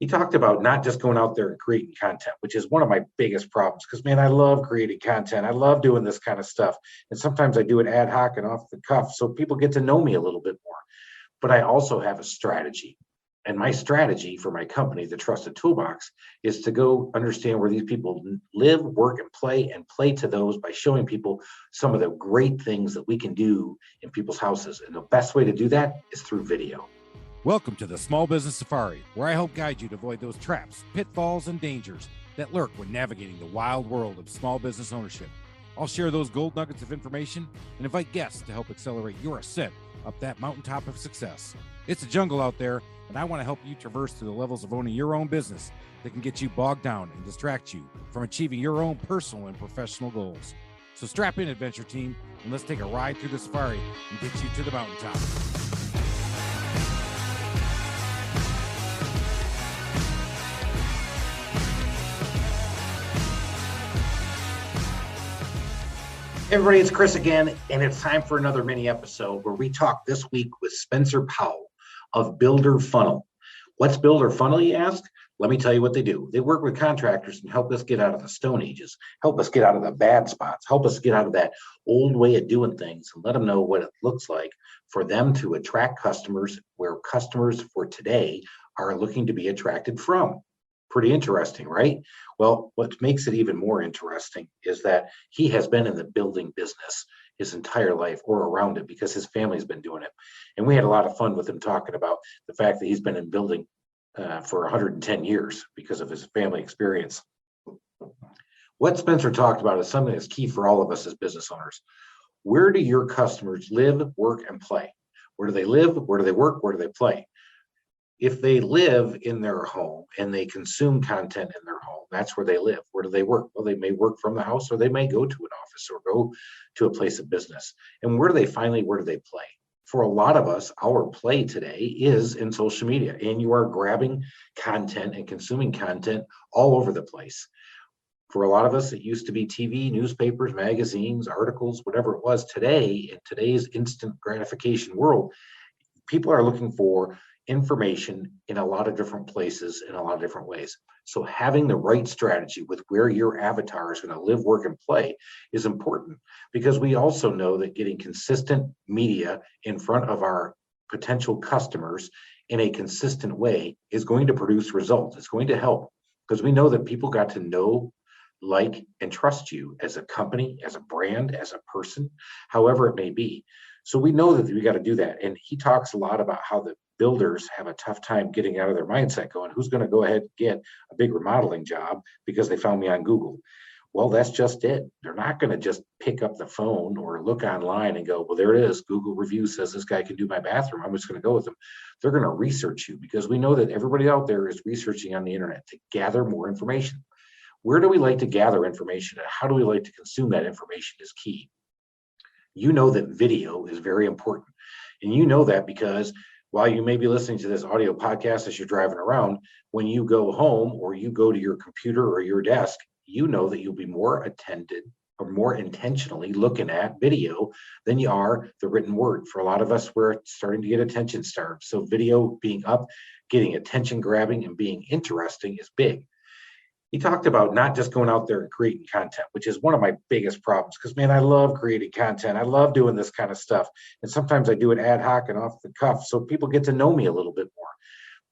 He talked about not just going out there and creating content, which is one of my biggest problems. Because, man, I love creating content. I love doing this kind of stuff. And sometimes I do it ad hoc and off the cuff so people get to know me a little bit more. But I also have a strategy. And my strategy for my company, the Trusted Toolbox, is to go understand where these people live, work, and play to those by showing people some of the great things that we can do in people's houses. And the best way to do that is through video. Welcome to the Small Business Safari, where I help guide you to avoid those traps, pitfalls, and dangers that lurk when navigating the wild world of small business ownership. I'll share those gold nuggets of information and invite guests to help accelerate your ascent up that mountaintop of success. It's a jungle out there, and I want to help you traverse through the levels of owning your own business that can get you bogged down and distract you from achieving your own personal and professional goals. So strap in, adventure team, and let's take a ride through the safari and get you to the mountaintop. Everybody, it's Chris again, and it's time for another mini episode where we talk this week with Spencer Powell of Builder Funnel. What's Builder Funnel, you ask? Let me tell you what they do. They work with contractors and help us get out of the Stone Ages, help us get out of the bad spots, help us get out of that old way of doing things, and let them know what it looks like for them to attract customers where customers for today are looking to be attracted from. Pretty interesting, right? Well, what makes it even more interesting is that he has been in the building business his entire life or around it because his family's been doing it. And we had a lot of fun with him talking about the fact that he's been in building for 110 years because of his family experience. What Spencer talked about is something that's key for all of us as business owners. Where do your customers live, work, and play? Where do they live? Where do they work? Where do they play? If they live in their home and they consume content in their home, that's where they live. Where do they work? Well, they may work from the house, or they may go to an office or go to a place of business. And where do they play? For a lot of us, our play today is in social media, and you are grabbing content and consuming content all over the place. For a lot of us, it used to be TV, newspapers, magazines, articles, whatever it was. Today, in today's instant gratification world, people are looking for information in a lot of different places in a lot of different ways. So having the right strategy with where your avatar is going to live, work, and play is important, because we also know that getting consistent media in front of our potential customers in a consistent way is going to produce results. It's going to help, because we know that people got to know, like, and trust you as a company, as a brand, as a person, however it may be. So we know that we got to do that. And he talks a lot about how the builders have a tough time getting out of their mindset going, who's going to go ahead and get a big remodeling job because they found me on Google? Well, that's just it. They're not going to just pick up the phone or look online and go, well, there it is. Google review says this guy can do my bathroom. I'm just going to go with them. They're going to research you, because we know that everybody out there is researching on the internet to gather more information. Where do we like to gather information, and how do we like to consume that information is key. You know that video is very important. And you know that because while you may be listening to this audio podcast as you're driving around, when you go home or you go to your computer or your desk, you know that you'll be more attended or more intentionally looking at video than you are the written word. For a lot of us, we're starting to get attention starved. So video being up, getting attention grabbing, and being interesting is big. He talked about not just going out there and creating content, which is one of my biggest problems, because, man, I love creating content. I love doing this kind of stuff. And sometimes I do it ad hoc and off the cuff so people get to know me a little bit more.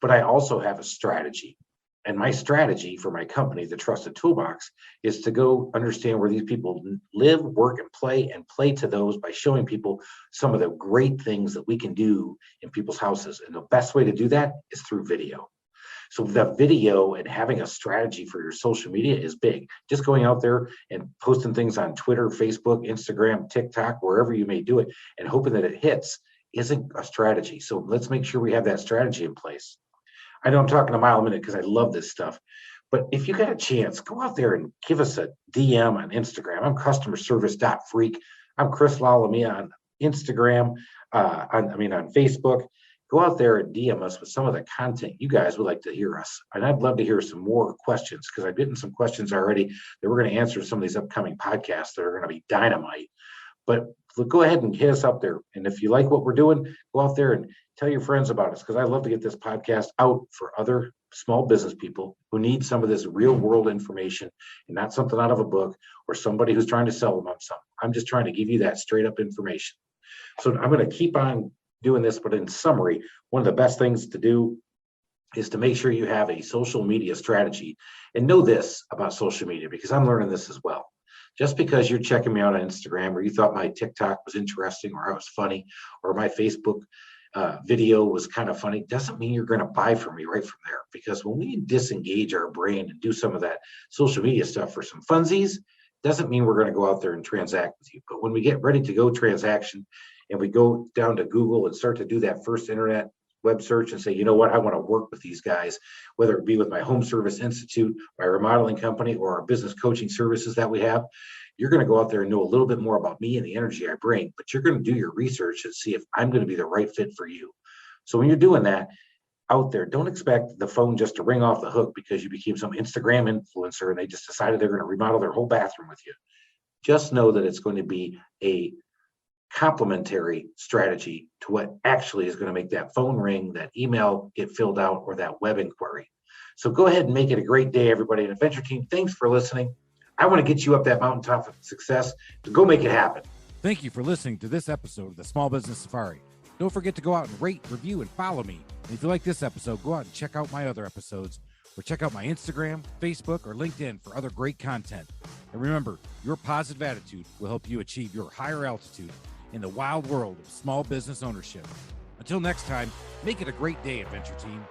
But I also have a strategy. And my strategy for my company, the Trusted Toolbox, is to go understand where these people live, work, and play to those by showing people some of the great things that we can do in people's houses. And the best way to do that is through video. So the video and having a strategy for your social media is big. Just going out there and posting things on Twitter, Facebook, Instagram, TikTok, wherever you may do it, and hoping that it hits isn't a strategy. So let's make sure we have that strategy in place. I know I'm talking a mile a minute because I love this stuff, but if you got a chance, go out there and give us a DM on Instagram. I'm customerservice.freak. I'm Chris Lalamia on Instagram, on Facebook. Go out there and DM us with some of the content you guys would like to hear us. And I'd love to hear some more questions, because I've gotten some questions already that we're going to answer some of these upcoming podcasts that are going to be dynamite. But go ahead and hit us up there. And if you like what we're doing, go out there and Tell your friends about us because I love to get this podcast out for other small business people who need some of this real world information and not something out of a book or somebody who's trying to sell them on something. I'm just trying to give you that straight up information. So I'm going to keep on doing this, but in summary, one of the best things to do is to make sure you have a social media strategy and know this about social media because I'm learning this as well. Just because you're checking me out on Instagram or you thought my TikTok was interesting or I was funny or my Facebook video was kind of funny doesn't mean you're going to buy from me right from there. Because when we disengage our brain and do some of that social media stuff for some funsies, doesn't mean we're going to go out there and transact with you. But when we get ready to go transaction and we go down to Google and start to do that first internet web search and say, you know what, I want to work with these guys, whether it be with my home service institute, my remodeling company, or our business coaching services that we have, you're going to go out there and know a little bit more about me and the energy I bring, but you're going to do your research and see if I'm going to be the right fit for you. So when you're doing that out there, don't expect the phone just to ring off the hook because you became some Instagram influencer and they just decided they're going to remodel their whole bathroom with you. Just know that it's going to be a complementary strategy to what actually is going to make that phone ring, that email get filled out, or that web inquiry. So go ahead and make it a great day, everybody. And Adventure Team, thanks for listening. I want to get you up that mountaintop of success to go make it happen. Thank you for listening to this episode of the Small Business Safari. Don't forget to go out and rate, review, and follow me. And if you like this episode, go out and check out my other episodes, or check out my Instagram, Facebook, or LinkedIn for other great content. And remember, your positive attitude will help you achieve your higher altitude in the wild world of small business ownership. Until next time, make it a great day, Adventure Team.